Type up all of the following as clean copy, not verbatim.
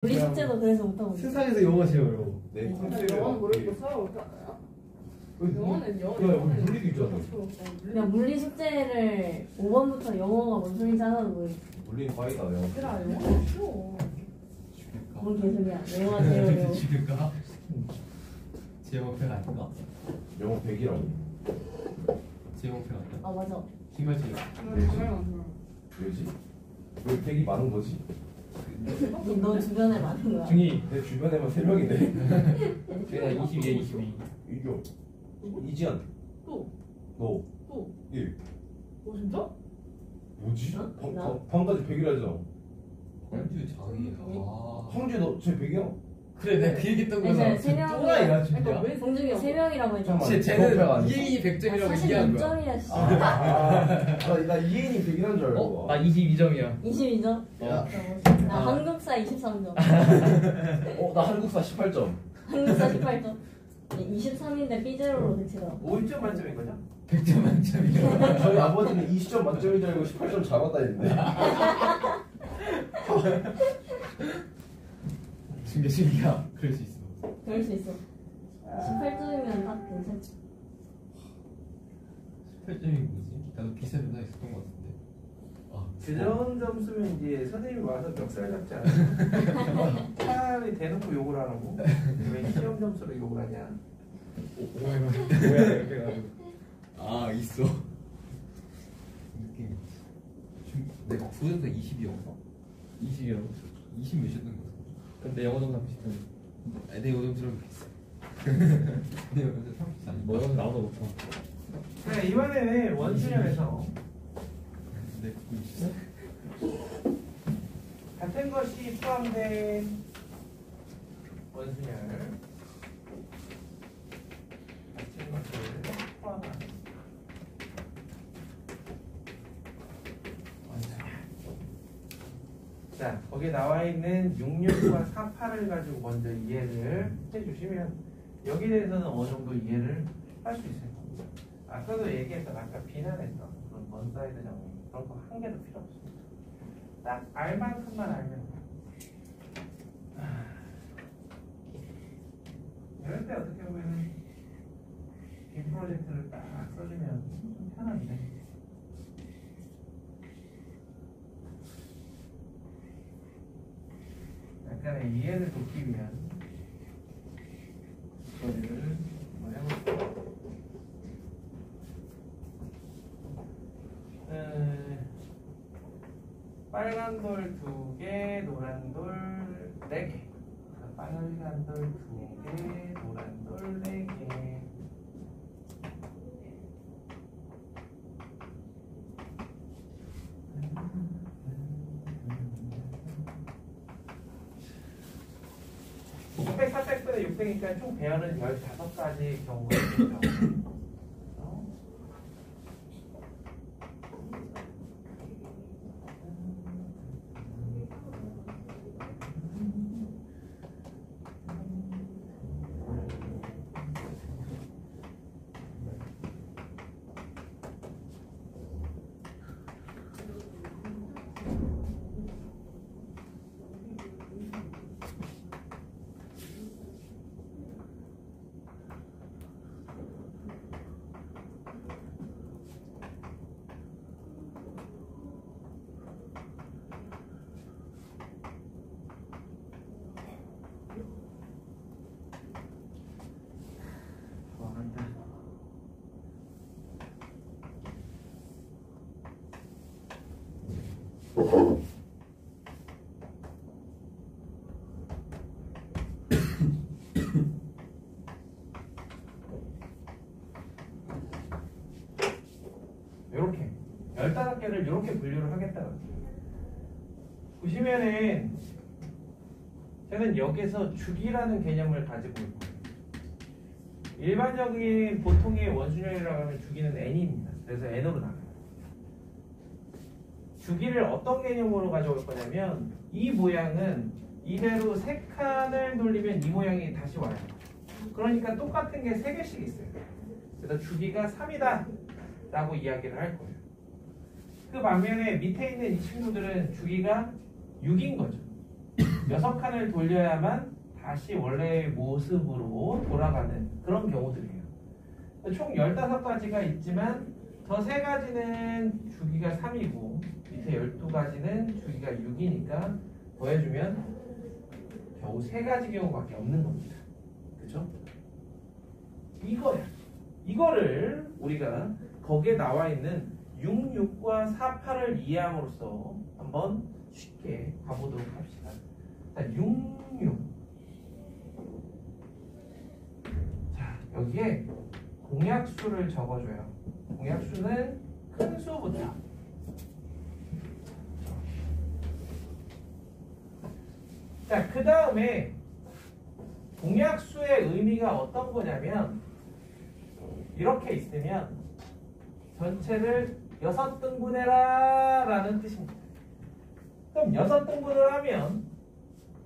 우리 숙제도 그래서 못하고 있어. 세상에서 영어 제일 어려워. 네, 영어는 모르겠고 수학 어떻게 알아요? 영어는 야, 물리도 있잖아. 그냥 물리 숙제를 5번부터 영어가 뭔 소리인지 하나도 모르겠어. 물리는 과이다 영어. 얘들아 영어는 쉬워. 뭔 개소리야. 영어가 제일 어려워. 죽일까? 제 목표가 아닌가? 영어 100이라고. 제 목표가 아닌가? 아 맞아. 정말 제일 왜지? 왜 100이 많은 거지? 너 주변에 많은 거야. 중이 내 주변에만 3명인데. 그냥 22에 22. 이교. 이지연. 또? 너. 또? 1. 진짜? 뭐지? 어? 나? 방까지 100이라잖아. 황주 장이. 아. 황주 너쟤 100이야? 그래 내가 그 얘기했던 아니, 거잖아. 세 명이야. 또라이야 진짜. 그러니까 왜 공중이 3명이라고 했잖아. 잠깐만. 쟤는 이행이 100점이라고 이해한 거야. 46점이야 씨. 나 이혜인이 100이란 줄 알고. 나 22점이야. 22점? 야. 나 한국사 23점. 나 한국사 18점. 한국사 18점. 23인데 삐제로로 대치더라고. 5점 만점인 거냐? 100점 만점이야. 저희 아버지는 20점 만점인 줄 알고 18점 잡았다 했는데. 신기야. 그럴 수 있어. 그럴 수 있어. 18점이면 딱 괜찮지. 18점이 뭐지? 나도 비슷한 회사 있었던 것 같은데. 그 정도 점수면 이제 선생님이 와서 멱살 잡지 않아요? 차라리 대놓고 욕을 하라고. 왜 시험 점수로 욕을 하냐? 뭐야 이렇게 해가지고. 아 있어. 느낌. 내가 부전서 20이었나? 20이라고? 20 몇이었던 거 같아. 근데 영어 정답 비슷한데. 내 영어 점수랑 비슷해. 내 영어 점수 34. 뭐 영어 나오다 못하. 네, 이번에는 원수련에서 내 그거 있어. 같은 것이 포함된 원수열 같은 것을 포함한 원수열. 자, 거기에 나와 있는 66과 48을 가지고 먼저 이해를 해주시면 여기에 대해서는 어느 정도 이해를 할 수 있을 겁니다. 아까도 얘기했던 아까 비난했던 그런 원사이드 정리 그런 거 한 개도 필요 없습니다. 딱 알만큼만 알면 돼요. 이럴 때 어떻게 보면 이 프로젝트를 딱 써주면 좀 편한데 약간의 이해를 돕기 위한 소리를 한번 해볼게요. 빨간 돌 2개, 노란 돌 4개. 빨간 돌 2개, 노란 돌 4개. (600, 400분의 600이니까) 총 배열은 15가지 경우가 있죠. 이렇게 15개를 이렇게 분류를 하겠다는 거예요. 보시면은 저는 여기서 주기라는 개념을 가지고 있고요. 일반적인 보통의 원순열이라고 하면 주기는 n입니다. 그래서 n으로 나가요. 주기를 어떤 개념으로 가져올 거냐면 이 모양은 이대로 3칸을 돌리면 이 모양이 다시 와요. 그러니까 똑같은 게 3개씩 있어요. 그래서 주기가 3이다 라고 이야기를 할 거예요. 그 반면에 밑에 있는 이 친구들은 주기가 6인 거죠. 6칸을 돌려야만 다시 원래의 모습으로 돌아가는 그런 경우들이에요. 총 15가지가 있지만 저 3가지는 주기가 3이고 밑에 12가지는 주기가 6이니까 더해주면 겨우 3가지 경우밖에 없는 겁니다. 그쵸? 이거야. 이거를 우리가 거기에 나와 있는 6, 6과 4, 8을 이해함으로써 한번 쉽게 가보도록 합시다. 자, 6, 6. 자, 여기에 공약수를 적어줘요. 공약수는 큰 수부터. 자, 그 다음에 공약수의 의미가 어떤 거냐면 이렇게 있으면 전체를 6등분해라 라는 뜻입니다. 그럼 6등분을 하면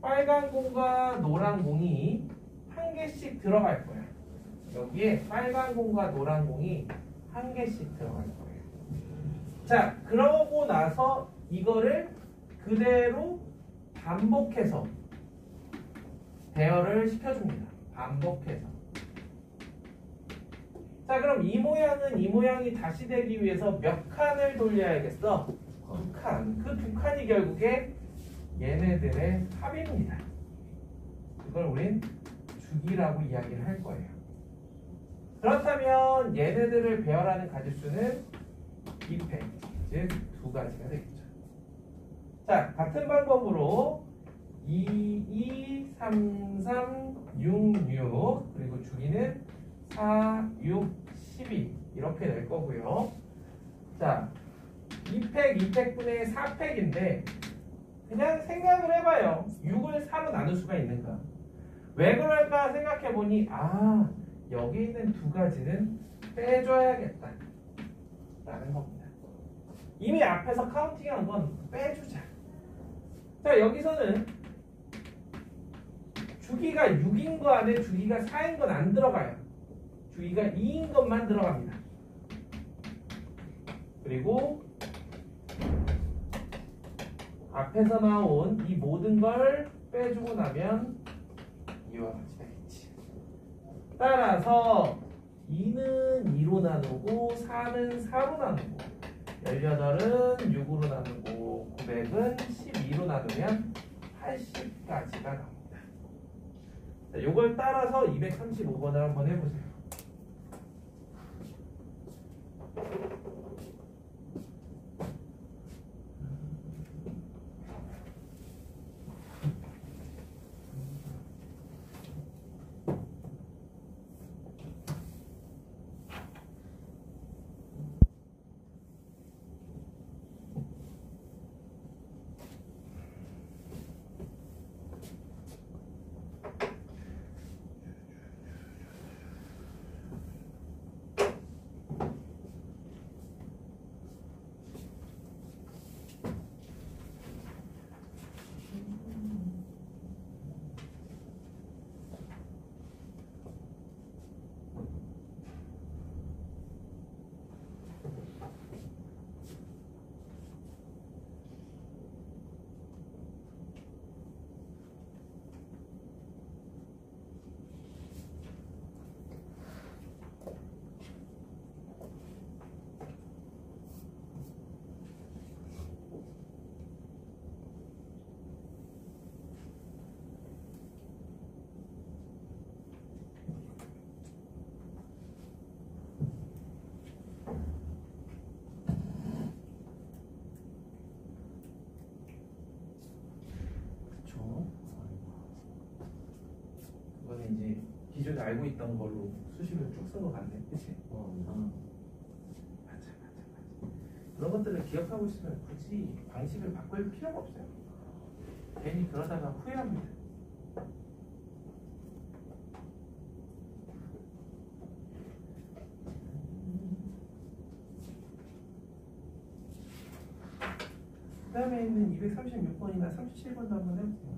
빨간 공과 노란 공이 한 개씩 들어갈 거예요. 여기에 빨간 공과 노란 공이 한 개씩 들어갈 거예요. 자, 그러고 나서 이거를 그대로 반복해서 대열을 시켜줍니다. 반복해서. 자, 그럼 이 모양은 이 모양이 다시 되기 위해서 몇 칸을 돌려야겠어? 2칸. 그 2칸이 결국에 얘네들의 합입니다. 이걸 우린 주기라고 이야기를 할 거예요. 그렇다면 얘네들을 배열하는 가짓수는 2팩, 즉 2가지가 되겠죠. 자, 같은 방법으로 2, 2, 3, 3, 6, 6 그리고 주기는 4, 6, 12 이렇게 될 거고요. 자, 2팩, 2팩분의 4팩인데 그냥 생각을 해봐요. 6을 4로 나눌 수가 있는가? 왜 그럴까 생각해보니 여기 있는 2가지는 빼줘야겠다 라는 겁니다. 이미 앞에서 카운팅한 건 빼주자. 자, 여기서는 주기가 6인 거 안에 주기가 4인 건 안 들어가요. 주기가 2인 것만 들어갑니다. 그리고 앞에서 나온 이 모든 걸 빼주고 나면 이와 같이 되겠지. 따라서 2는 2로 나누고 4는 4로 나누고 18은 6으로 나누고 900은 12로 나누면 80까지가 나옵니다. 자, 이걸 따라서 235번을 한번 해보세요. 그거는 이제 기존에 알고 있던 걸로 수식을 쭉 쓴 것 같네, 그치? 맞아. 그런 것들을 기억하고 있으면 굳이 방식을 바꿀 필요가 없어요. 괜히 그러다가 후회합니다. 그 다음에 있는 236번이나 37번도 한번 해보세요.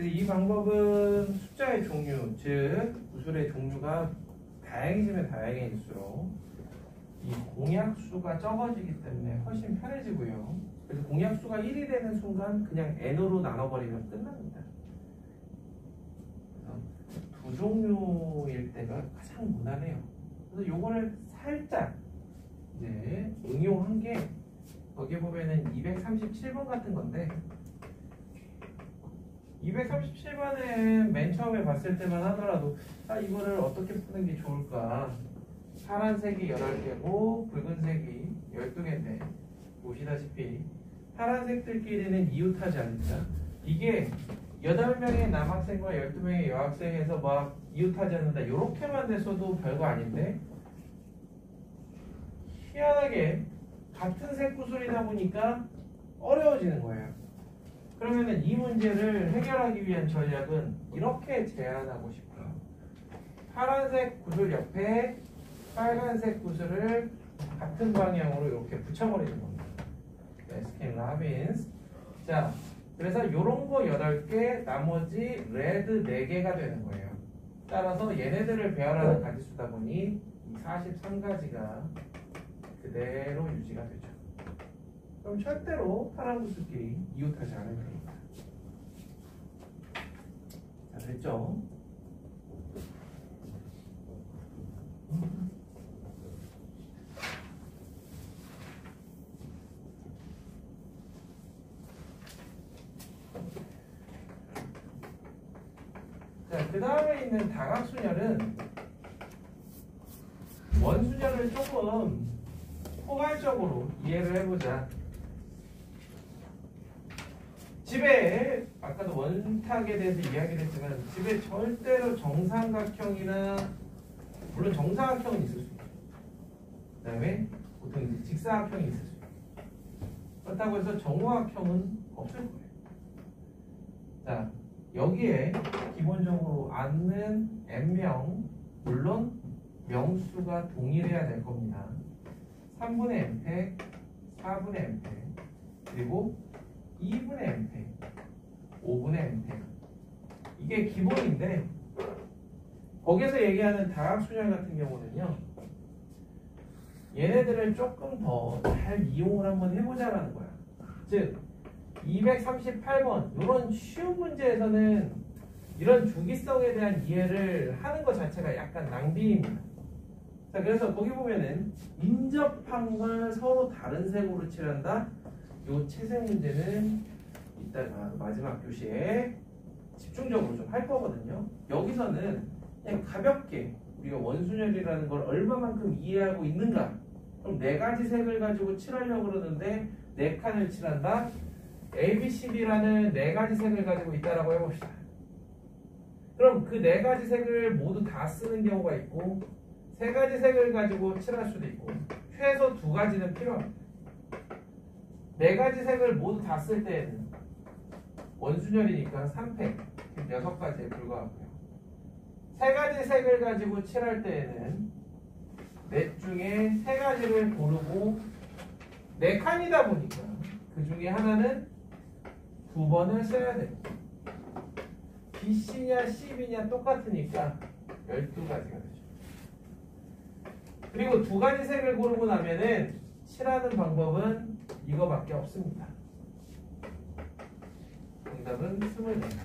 이 방법은 숫자의 종류, 즉 구술의 종류가 다양해지면 다양해질수록 이 공약수가 적어지기 때문에 훨씬 편해지고요. 그래서 공약수가 1이 되는 순간 그냥 n으로 나눠버리면 끝납니다. 그래서 두 종류일 때가 가장 무난해요. 그래서 요거를 살짝 이제 응용한 게 거기 보면은 237번 같은 건데 237번은 맨 처음에 봤을 때만 하더라도 이거를 어떻게 푸는 게 좋을까. 파란색이 11개고 붉은색이 12개인데 보시다시피 파란색들끼리는 이웃하지 않습니다. 이게 8명의 남학생과 12명의 여학생에서 막 이웃하지 않는다 이렇게만 됐어도 별거 아닌데 희한하게 같은 색 구슬이다 보니까 어려워지는 거예요. 그러면은 이 문제를 해결하기 위한 전략은 이렇게 제안하고 싶어요. 파란색 구슬 옆에 빨간색 구슬을 같은 방향으로 이렇게 붙여버리는 겁니다. 베스킨 라빈스. 자, 그래서 요런 거 8개, 나머지 레드 4개가 되는 거예요. 따라서 얘네들을 배열하는 가지수다 보니 이 43가지가 그대로 유지가 되죠. 그럼 절대로 파란 구슬끼리 이웃하지 않을 겁니다. 자, 됐죠? 자, 그 다음에 있는 다각순열은 원순열을 조금 포괄적으로 이해를 해보자. 집에 아까도 원탁에 대해서 이야기를 했지만 집에 절대로 정삼각형이나 물론 정사각형은 있을 수 있고 그 다음에 보통 이제 직사각형이 있을 수 있고 그렇다고 해서 정우각형은 없을 거예요. 자, 여기에 기본적으로 앉는 n명 물론 명수가 동일해야 될 겁니다. 3분의 n팩, 4분의 n팩, 그리고 2분의 n팩, 5분의 n팩. 이게 기본인데 거기서 얘기하는 다각순열 같은 경우는요. 얘네들을 조금 더 잘 이용을 한번 해보자라는 거야. 즉 238번 이런 쉬운 문제에서는 이런 주기성에 대한 이해를 하는 것 자체가 약간 낭비입니다. 자, 그래서 거기 보면은 인접한 걸 서로 다른 색으로 칠한다. 요 채색 문제는 이따가 마지막 교시에 집중적으로 좀 할 거거든요. 여기서는 그냥 가볍게 우리가 원순열이라는 걸 얼마만큼 이해하고 있는가. 그럼 4가지 색을 가지고 칠하려고 그러는데 4칸을 칠한다. ABCD라는 4가지 색을 가지고 있다라고 해봅시다. 그럼 그 4가지 색을 모두 다 쓰는 경우가 있고 3가지 색을 가지고 칠할 수도 있고 최소 2가지는 필요합니다. 4가지 색을 모두 다 쓸 때에는 원순열이니까 3팩 6가지에 불과하고요. 3가지 색을 가지고 칠할 때에는 넷 중에 3가지를 고르고 4칸이다 보니까 그 중에 하나는 2번을 써야 됩니다. BC냐 CB냐 똑같으니까 12가지가 되죠. 그리고 2가지 색을 고르고 나면은 칠하는 방법은 이거밖에 없습니다. 정답은 24가지.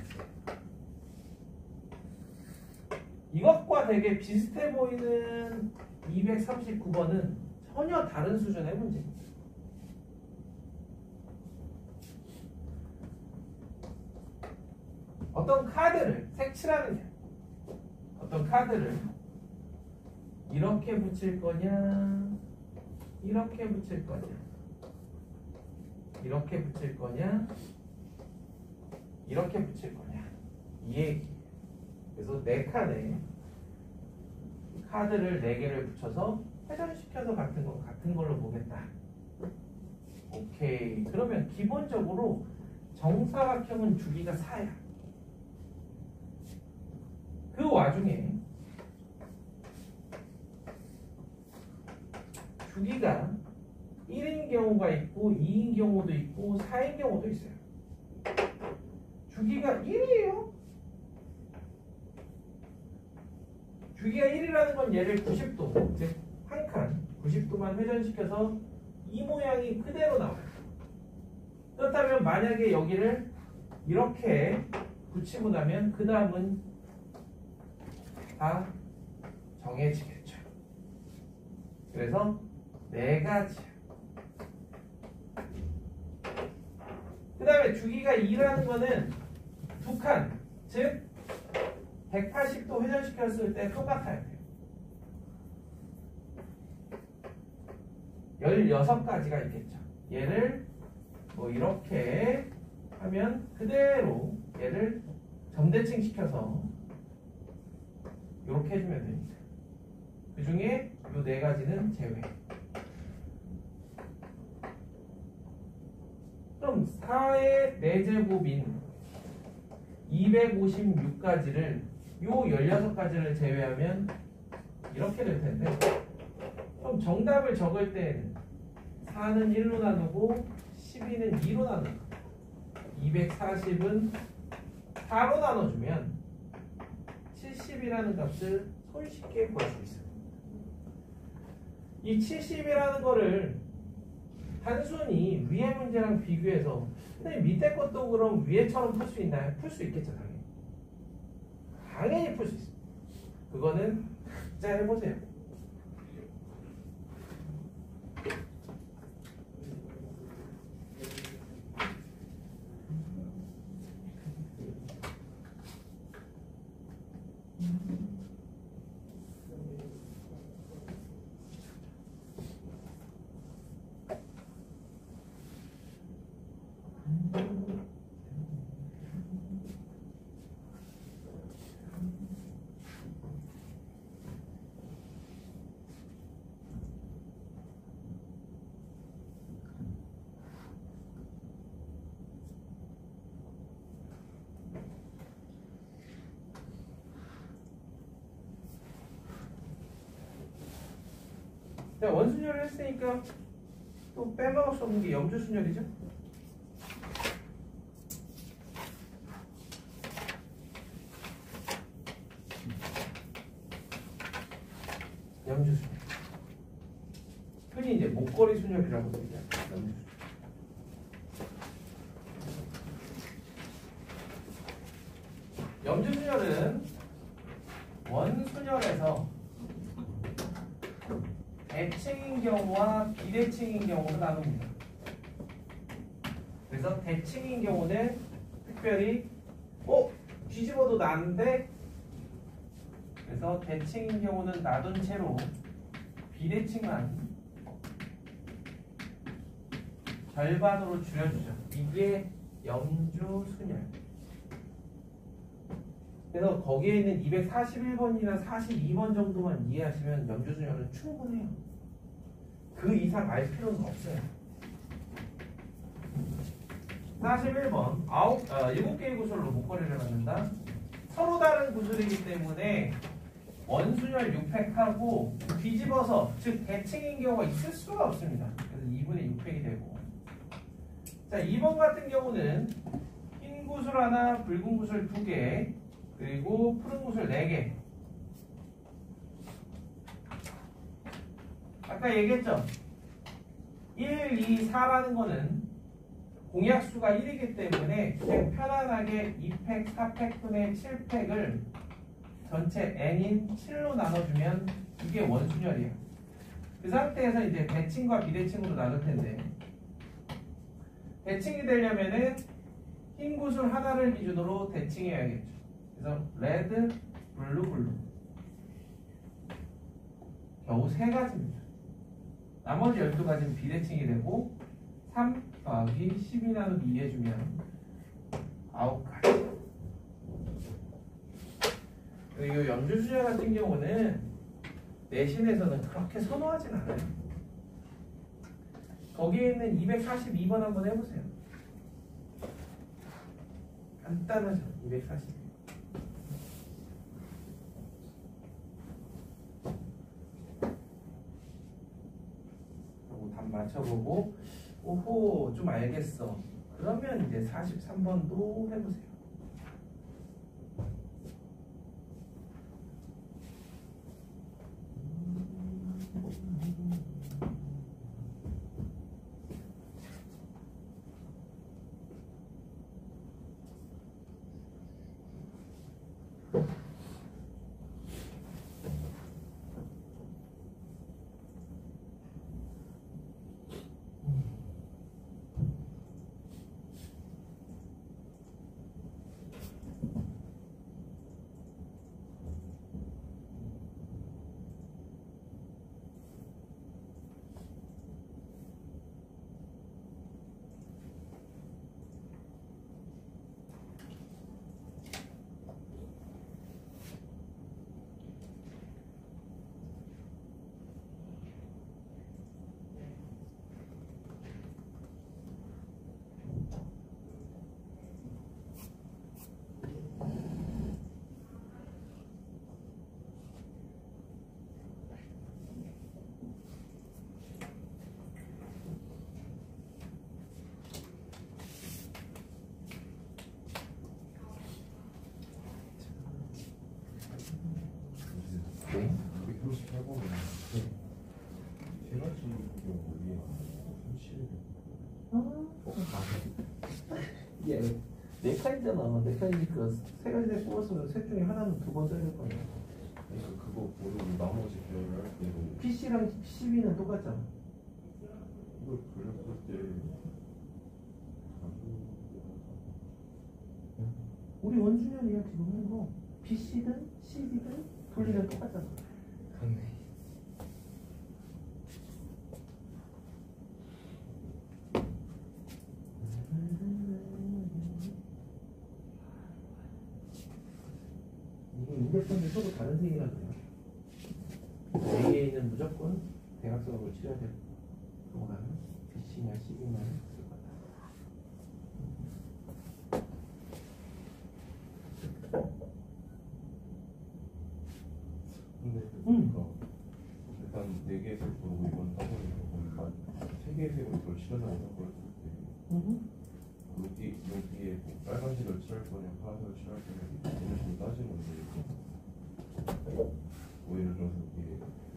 이것과 되게 비슷해 보이는 239번은 전혀 다른 수준의 문제입니다. 어떤 카드를 색칠하느냐, 어떤 카드를 이렇게 붙일 거냐, 이렇게 붙일 거냐, 이렇게 붙일 거냐, 이렇게 붙일 거냐, 이 얘기. 그래서 4칸에 카드를 4개를 붙여서 회전시켜서 같은 걸로 보겠다. 오케이. 그러면 기본적으로 정사각형은 주기가 4야. 그 와중에 주기가 1인 경우가 있고 2인 경우도 있고 4인 경우도 있어요. 주기가 1이에요. 주기가 1이라는 건 얘를 90도, 즉 한 칸 90도만 회전시켜서 이 모양이 그대로 나와요. 그렇다면 만약에 여기를 이렇게 붙이고 나면 그 다음은 다 정해지겠죠. 그래서 네 가지. 그 다음에 주기가 2라는 거는 두 칸, 즉 180도 회전시켰을 때 똑같아야 돼요. 16가지가 있겠죠. 얘를 뭐 이렇게 하면 그대로 얘를 점대칭 시켜서 이렇게 해주면 됩니다. 그 중에 이 네 가지는 제외. 그럼 4의 4제곱인 256가지를 요 16가지를 제외하면 이렇게 될 텐데, 그럼 정답을 적을 땐 4는 1로 나누고 12는 2로 나누고 240은 4로 나눠주면 70이라는 값을 손쉽게 구할 수 있어요. 이 70이라는 거를 단순히 위에 문제랑 비교해서 근데 밑에 것도 그럼 위에처럼 풀 수 있나요? 풀 수 있겠죠, 당연히. 당연히 풀 수 있어요. 그거는 각자 해보세요. 자, 원순열을 했으니까 또 빼먹을 수 없는 게 염주순열이죠. 염주순열. 흔히 이제 목걸이 순열이라고 부르죠. 염주순열. 염주순열은 원순열에서 대칭인 경우와 비대칭인 경우로 나눕니다. 그래서 대칭인 경우는 특별히 뒤집어도 나는데, 그래서 대칭인 경우는 놔둔 채로 비대칭만 절반으로 줄여주죠. 이게 염주순열. 그래서 거기에 있는 241번이나 42번 정도만 이해하시면 염주순열은 충분해요. 그 이상 알 필요는 없어요. 41번 7개의 구슬로 목걸이를 만든다. 서로 다른 구슬이기 때문에 원순열 6팩하고 뒤집어서, 즉 대칭인 경우가 있을 수가 없습니다. 그래서 2분의 6팩이 되고, 자 2번 같은 경우는 흰 구슬 하나, 붉은 구슬 2개, 그리고 푸른 구슬 4개. 아까 얘기했죠? 1, 2, 4라는 거는 공약수가 1이기 때문에 그냥 편안하게 2팩, 4팩분의 7팩을 전체 n인 7로 나눠주면 이게 원순열이에요. 그 상태에서 이제 대칭과 비대칭으로 나눌 텐데, 대칭이 되려면은 흰 구슬 하나를 기준으로 대칭해야겠죠. 그래서 레드, 블루, 블루. 겨우 3가지입니다. 나머지 12가지는 비대칭이 되고 3 더하기 12 나누기 2 해주면 9가지. 그리고 염주순열 같은 경우는 내신에서는 그렇게 선호하진 않아요. 거기에 있는 242번 한번 해보세요. 간단하죠. 242. 답 맞춰보고 오호 좀 알겠어. 그러면 이제 43번도 해보세요. 이게 넥타이잖아. 넥타이니까 세 가지 색 뽑았으면 셋 중에 하나는 두 번 써야 될 거 아니야. 그러니까 그거 모르고 나머지 배열을 할 때도 PC랑 CB는 똑같잖아. 이걸 그렸을 때 우리 원준현이야 지금 하는 거. PC든 CB든 돌리면 똑같잖아. 그렇네. 이게 인덱션도 서로 다른 색이라 그래요. A에는 무조건 대각선으로 칠해야 돼. 그거는 BC냐 CB냐 쓸 거다. 근데 그러니까 일단 4개의 색 보고 이건 떠버리고 보니까 3개의 색으로 이걸 칠하자고 그랬을 때 여기에 뭐 빨간색을 칠할 거냐 파란색을 칠할 거냐 이런 식으로 따지는 건데 뭐 예를 들어서 이게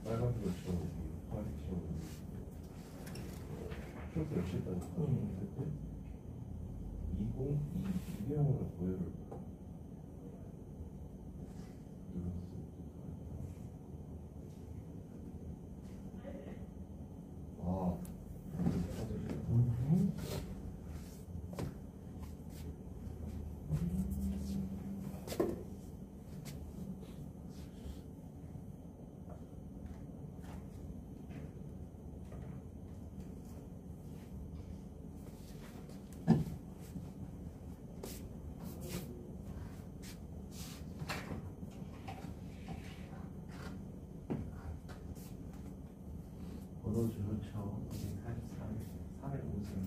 빨간색을 칠하고 파란색 칠하고 트로트를 칠다니까 그때 202개형으로 보여를 아 번호 좋죠. 243, 450.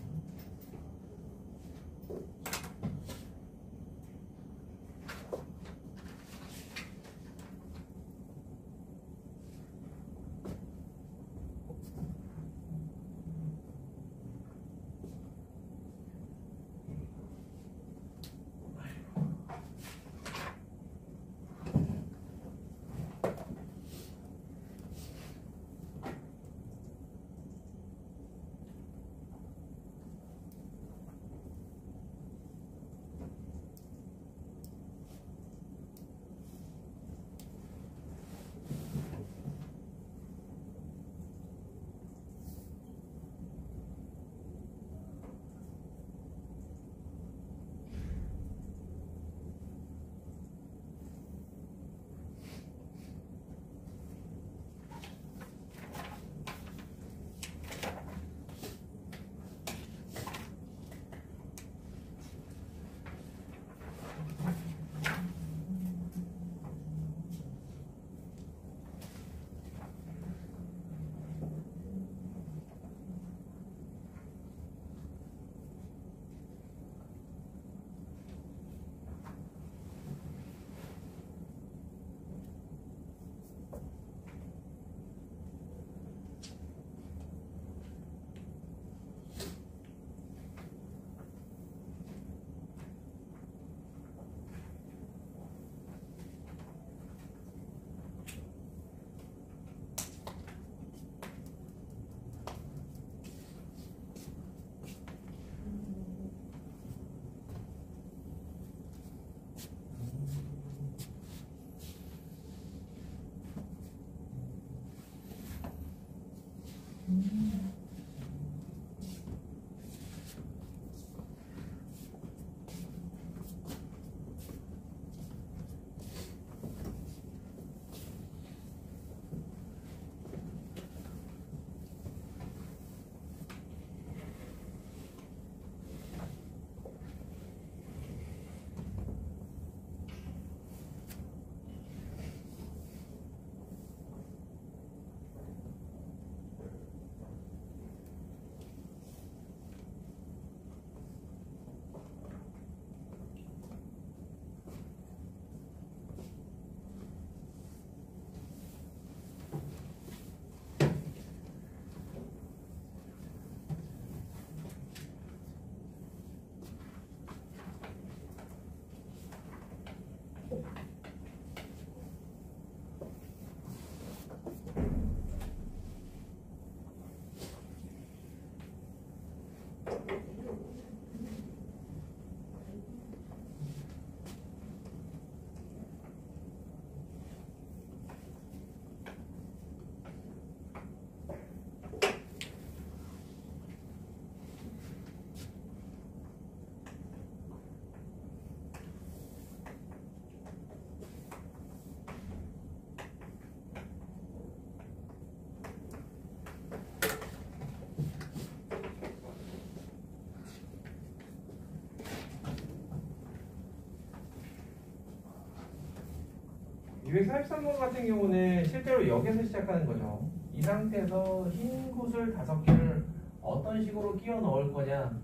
243번 같은 경우는 실제로 여기서 시작하는 거죠. 이 상태에서 흰 구슬 5개를 어떤 식으로 끼워 넣을 거냐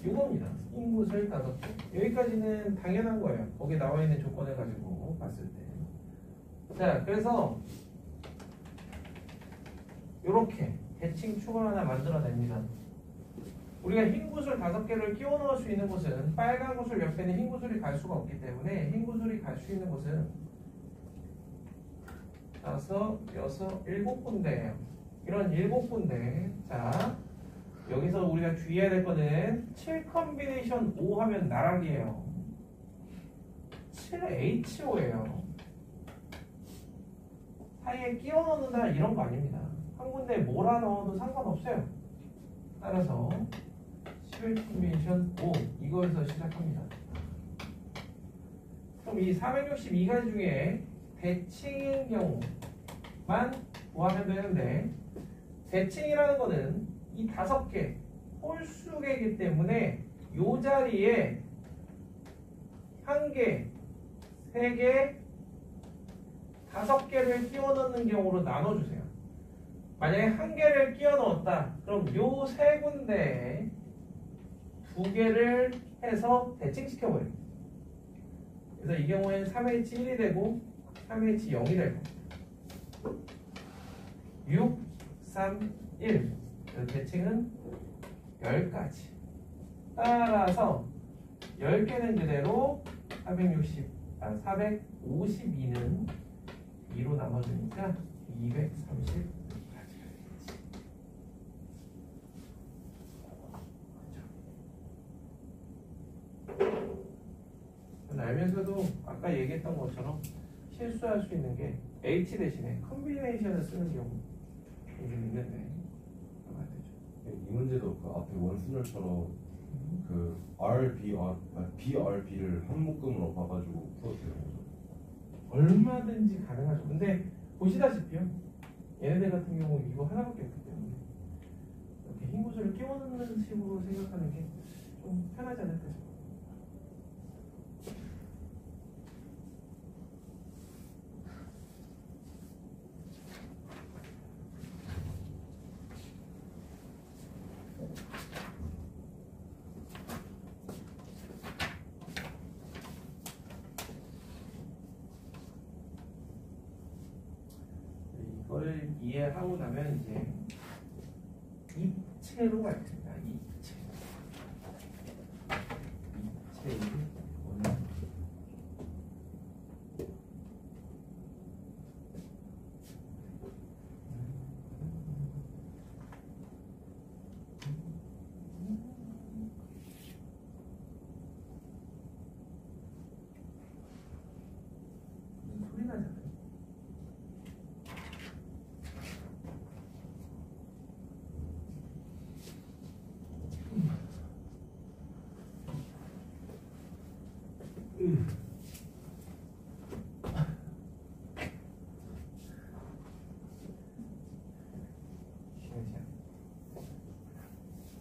이겁니다. 흰 구슬 5개. 여기까지는 당연한 거예요. 거기에 나와 있는 조건을 가지고 봤을 때. 자, 그래서 이렇게 대칭축을 하나 만들어냅니다. 우리가 흰 구슬 5개를 끼워 넣을 수 있는 곳은 빨간 구슬 옆에는 흰 구슬이 갈 수가 없기 때문에 흰 구슬이 갈 수 있는 곳은 5, 6, 7군데예요. 이런 7군데. 자, 여기서 우리가 주의해야 될 거는 7 컨비네이션 5 하면 나락이에요. 7HO예요. 사이에 끼워 넣는다 이런 거 아닙니다. 한 군데 몰아 넣어도 상관없어요. 따라서 11 컨비네이션 5 이거에서 시작합니다. 그럼 이 462가지 중에 대칭인 경우만 구하면 되는데, 대칭이라는 거는 이 5개 홀수개이기 때문에 이 자리에 1개, 3개, 5개를 끼워 넣는 경우로 나눠주세요. 만약에 1개를 끼워 넣었다. 그럼 요 3군데에 2개를 해서 대칭시켜 버립니다. 그래서 이 경우에는 3H1이 되고 3H0이 될 겁니다. 6, 3, 1. 대칭은 10가지. 따라서 10개는 그대로 452는 2로 나눠주니까 230. 알면서도 아까 얘기했던 것처럼 실수할 수 있는 게 H 대신에 컨비네이션을 쓰는 경우 좀 있는데 그러면 안 되죠. 이 문제도 그 앞에 원순열처럼 그 BRB를 한 묶음으로 봐가지고 풀어도 되는 거죠. 얼마든지 가능하죠. 근데 보시다시피요. 얘네들 같은 경우 이거 하나밖에 없기 때문에 이렇게 흰 구슬을 끼워 넣는 식으로 생각하는 게 좀 편하지 않을까 싶어요. 이거를 이해하고 나면 이제 입체로 갈 겁니다. 입체. 입체의 원리. 소리 나잖아요.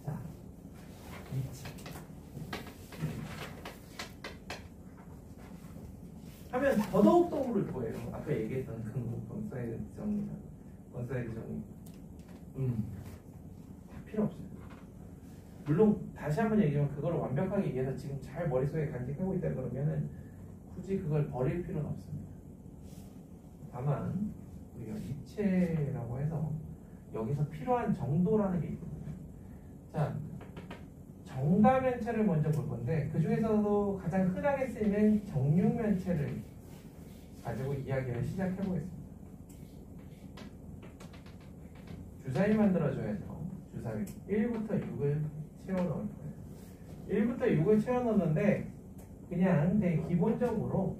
자, 위치. 하면 더더욱 떠오를 거예요. 앞에 얘기했던 그 번사이드 정리나 번사이드 정리. 다 필요 없어요. 물론 다시 한번 얘기하면 그걸 완벽하게 이해해서 지금 잘 머릿속에 간직하고 있다 그러면은 굳이 그걸 버릴 필요는 없습니다. 다만 우리가 입체라고 해서 여기서 필요한 정도라는 게 있거든요. 자, 정다면체를 먼저 볼 건데 그 중에서도 가장 흔하게 쓰이는 정육면체를 가지고 이야기를 시작해 보겠습니다. 주사위 만들어줘야죠. 주사위 1부터 6을 채워 넣을 거예요. 1부터 6을 채워 넣는데 그냥 되게 기본적으로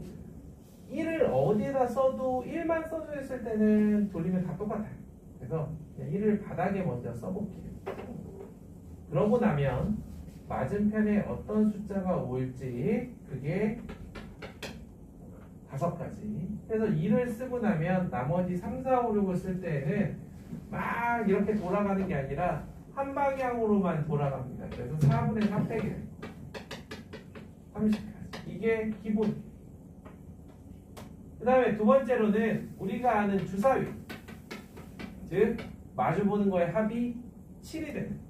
1을 어디에다 써도 1만 써줬을 때는 돌리면 다 똑같아요. 그래서 그냥 1을 바닥에 먼저 써볼게요. 그러고 나면 맞은편에 어떤 숫자가 올지 그게 5가지. 그래서 2를 쓰고 나면 나머지 3, 4, 5, 6을 쓸 때에는 막 이렇게 돌아가는 게 아니라 한 방향으로만 돌아갑니다. 그래서 4분의 3 빼기를 30까지. 이게 기본. 다음에 두 번째로는 우리가 아는 주사위, 즉 마주보는 거의 합이 7이 되는.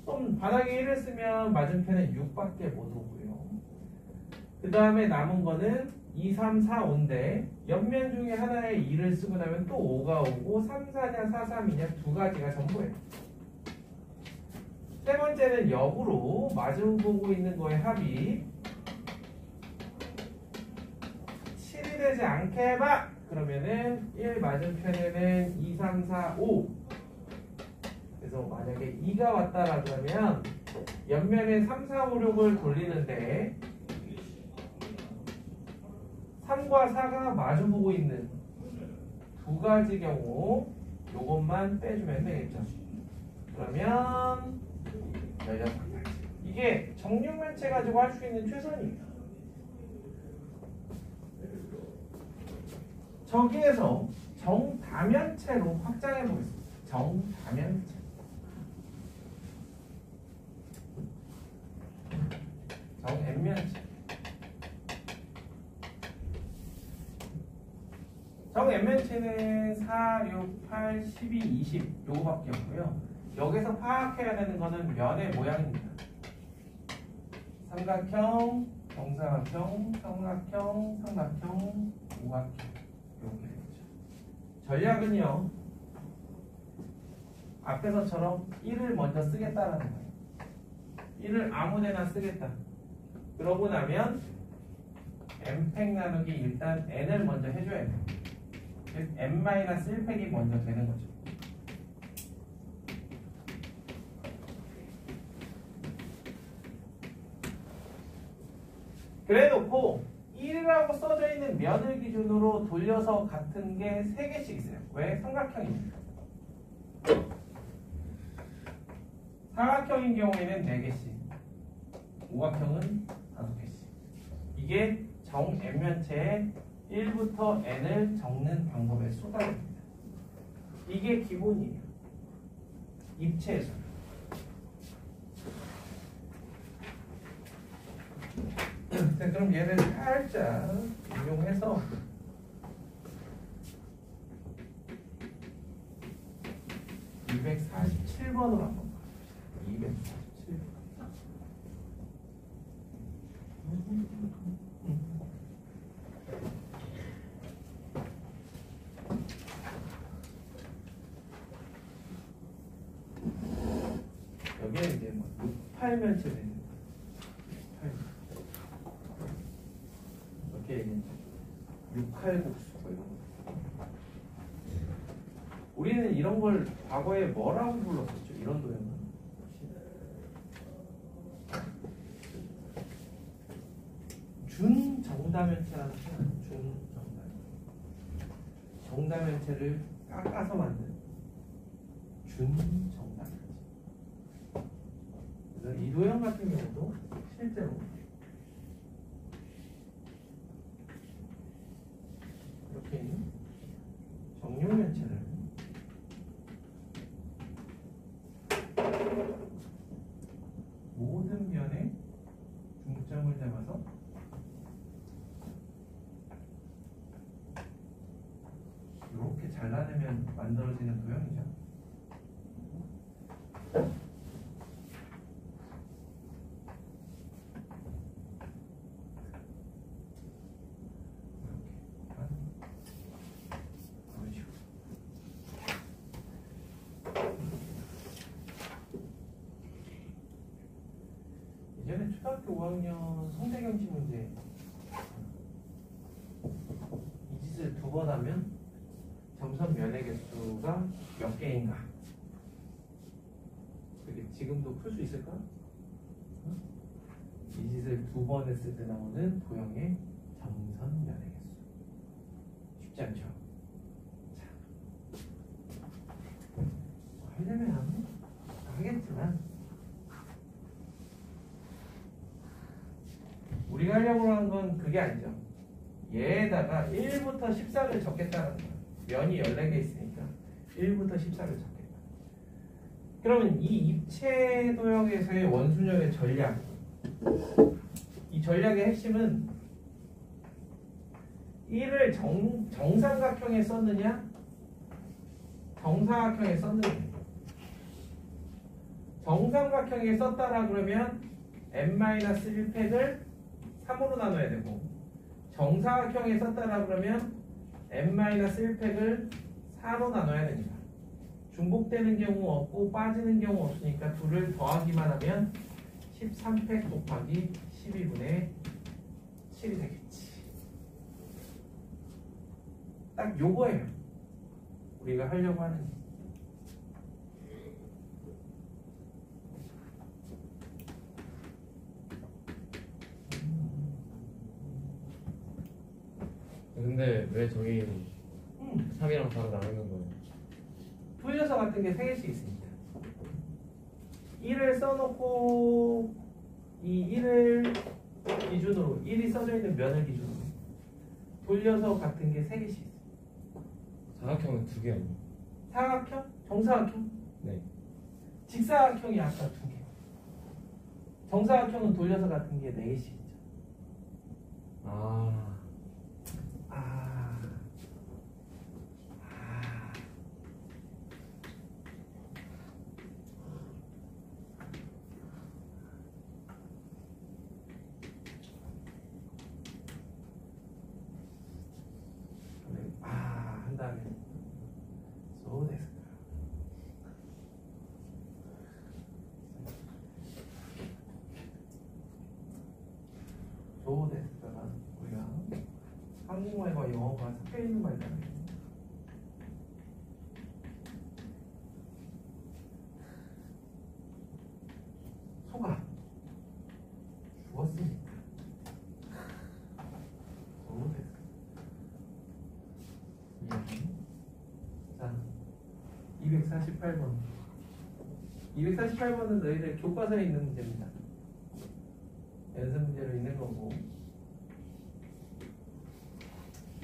그럼 바닥에 1을 쓰면 맞은편에 6밖에 못 오고요. 그 다음에 남은 거는 2, 3, 4, 5인데 옆면 중에 하나에 2를 쓰고 나면 또 5가 오고 3, 4냐 4, 3이냐 두 가지가 전부예요. 세 번째는 역으로 마주보고 있는 거의 합이 7이 되지 않게 해봐! 그러면은 1 맞은편에는 2, 3, 4, 5. 그래서 만약에 2가 왔다라 그러면 옆면에 3, 4, 5, 6을 돌리는데 3과 4가 마주보고 있는 두 가지 경우 요것만 빼주면 되겠죠. 그러면 16가지. 이게 정육면체 가지고 할 수 있는 최선이에요. 저기에서 정다면체로 확장해 보겠습니다. 정다면체. 정n면체. 정n면체는 4, 6, 8, 12, 20 요거밖에 없고요. 여기서 파악해야 되는 거는 면의 모양입니다. 삼각형, 정사각형, 삼각형, 삼각형, 오각형 이렇게 되죠. 전략은요. 앞에서처럼 1을 먼저 쓰겠다라는 거예요. 1을 아무데나 쓰겠다. 그러고 나면 n팩 나누기 일단 n을 먼저 해줘야 돼요. n-1팩이 먼저 되는 거죠. 그래놓고 1이라고 써져 있는 면을 기준으로 돌려서 같은 게 3개씩 있어요. 왜? 삼각형이니까. 사각형인 경우에는 4개씩, 오각형은 5개씩. 이게 정 n면체의 1부터 n을 적는 방법의 수단입니다. 이게 기본이에요. 입체에서. 자, 그럼 얘를 살짝 이용해서 (247번으로) 한번 가봅시다. 247번. 여기에 이제 뭐 68면체 되는 이렇게 68국수 뭐 이런 거. 우리는 이런 걸 과거에 뭐라고 불렀었죠? 이런 도형은 준정다면체라는 표현. 정다면체를 깎아서 만든 준정다면체. 그래서 이 도형 같은 경우도 실제로 이렇게 있는 정육면체를 모든 면에 중점을 잡아서 이렇게 잘라내면 만들어지는 도형이죠. 예전에 초등학교 5학년 성대경시 문제 이 짓을 2번 하면 점선 면의 개수가 몇 개인가? 그게 지금도 풀 수 있을까? 이 짓을 2번 했을 때 나오는 도형의 점선 면의 개수. 쉽지 않죠? 자, 하려면 하겠지만 우리가 하려고 하는 건 그게 아니죠. 얘에다가 1부터 14를 적겠다는 거예요. 면이 14개 있으니까 1부터 14를 적겠다. 그러면 이 입체 도형에서의 원순형의 전략, 이 전략의 핵심은 1을 정삼각형에 썼느냐 정사각형에 썼느냐. 정삼각형에 썼다라 그러면 n-1팩을 3으로 나눠야 되고, 정사각형에 썼다라 그러면 n-1팩을 4로 나눠야 됩니다. 중복되는 경우 없고 빠지는 경우 없으니까 둘을 더하기만 하면 13팩 곱하기 12분의 7이 되겠지. 딱 요거예요. 우리가 하려고 하는 게. 근데 왜 저기 3이랑 4로 나누는 거예요? 풀려서 같은 게 3개씩 있습니다. 1을 써놓고 이 1을 기준으로 1이 써져 있는 면을 기준으로 돌려서 같은 게 3개씩 있어요. 사각형은 2개 아니에요? 사각형? 정사각형? 네. 직사각형이 아까 2개. 정사각형은 돌려서 같은 게 4개씩 있죠. 아. 한 다음에 소 됐을까? 소 됐을까가 우리가 한국말과 영어가 섞여 있는 말이잖아요. 소가 죽었으니까 소 됐을까? 자, 248번. 248번은 너희들 교과서에 있는 문제입니다. 연습 문제로 있는 거고,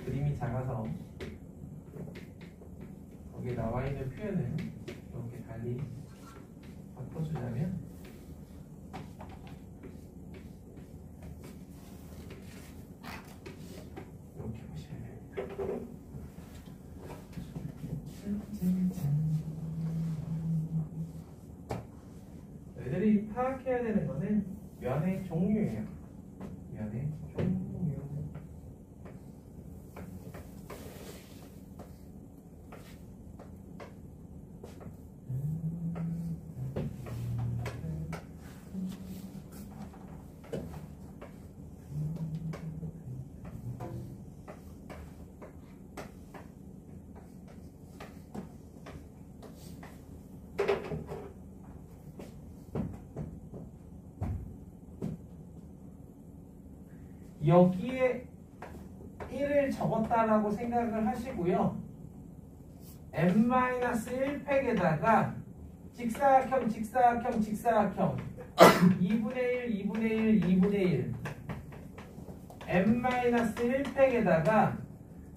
그림이 작아서 거기에 나와 있는 표현을 이렇게 달리 바꿔주자면 이렇게 보시면 됩니다. 너희들이 파악해야 되는 거는 면의 종류예요. 면의 종류. 여기에 1을 적었다라고 생각을 하시고요. n-1팩에다가 직사각형, 직사각형, 직사각형 2분의 1, 2분의 1, 2분의 1 n-1팩에다가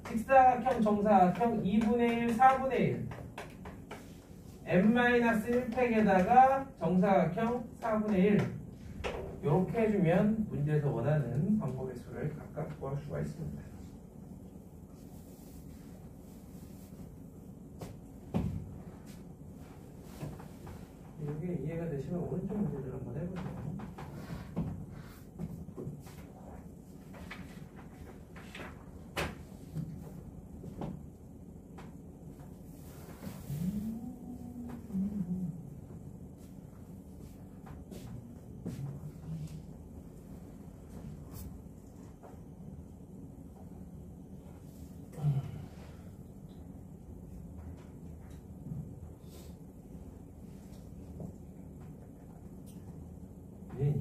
직사각형, 정사각형 2분의 1, 4분의 1 n-1팩에다가 정사각형 4분의 1 이렇게 해주면 문제에서 원하는 방법의 수를 각각 구할 수가 있습니다. 이게 이해가 되시면 오른쪽 문제들 한번 해보세요.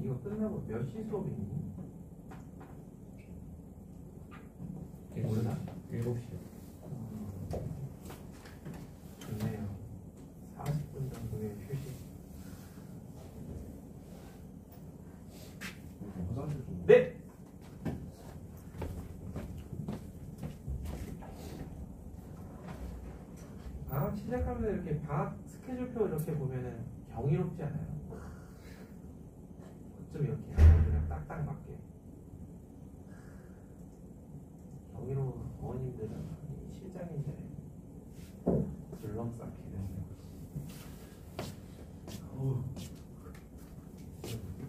이거 끝나고 몇 시 수업이니? 몰라? 7시요. 좋네요. 40분 정도의 휴식. 화장실 좀. 네! 방학 시작하면 이렇게 방학 스케줄표 이렇게 보면은 경이롭지 않아요? 좀 이렇게 그냥 딱딱 맞게 여기로 어머님들은 실장님들 들럭쌓기는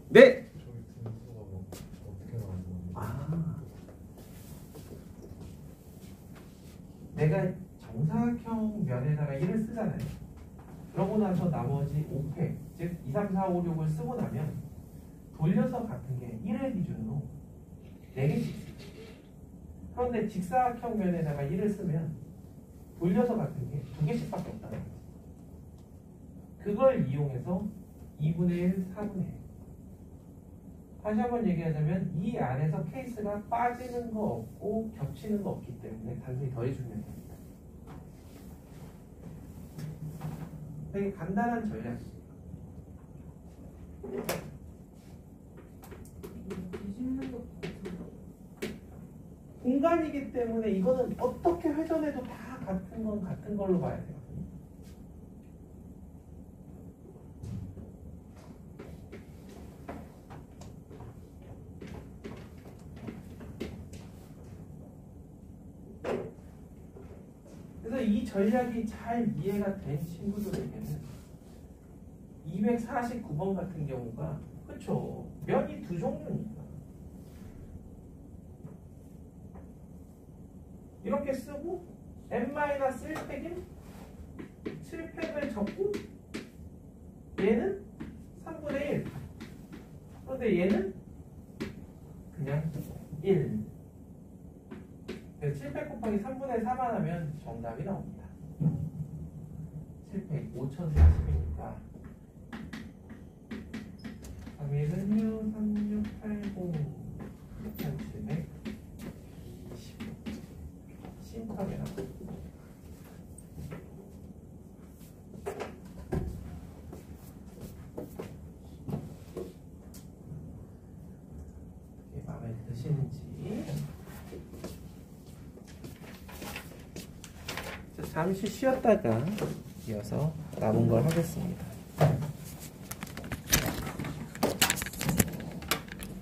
네! 저희 등수가 뭐 어떻게 나오는 건지. 아, 내가 정사각형 면에다가 1을 쓰잖아요. 그러고 나서 나머지 5팩, 즉 2, 3, 4, 5, 6을 쓰고 나면 돌려서 같은 게 1을 기준으로 4개씩 쓰죠. 그런데 직사각형 면에다가 1을 쓰면 돌려서 같은 게 2개씩밖에 없다는 거죠. 그걸 이용해서 2분의 1, 4분의 1. 다시 한번 얘기하자면 이 안에서 케이스가 빠지는 거 없고 겹치는 거 없기 때문에 단순히 더해주면 됩니다. 되게 간단한 전략이에요. 뒤집는 것도 같은 공간이기 때문에 이거는 어떻게 회전해도 다 같은 건 같은 걸로 봐야 돼요. 그래서 이 전략이 잘 이해가 된 친구들에게는 249번 같은 경우가 그쵸 면이 두 종류니까 이렇게 쓰고 n-1팩인 7팩을 적고 얘는 3분의 1 그런데 얘는 그냥 1 7팩 곱하기 3분의 4만 하면 정답이 나옵니다. 7팩 5040이니까 3일은요 3680 6720 심하게 나옵니다. 마음에 드시는지 잠시 쉬었다가 이어서 남은 걸 하겠습니다.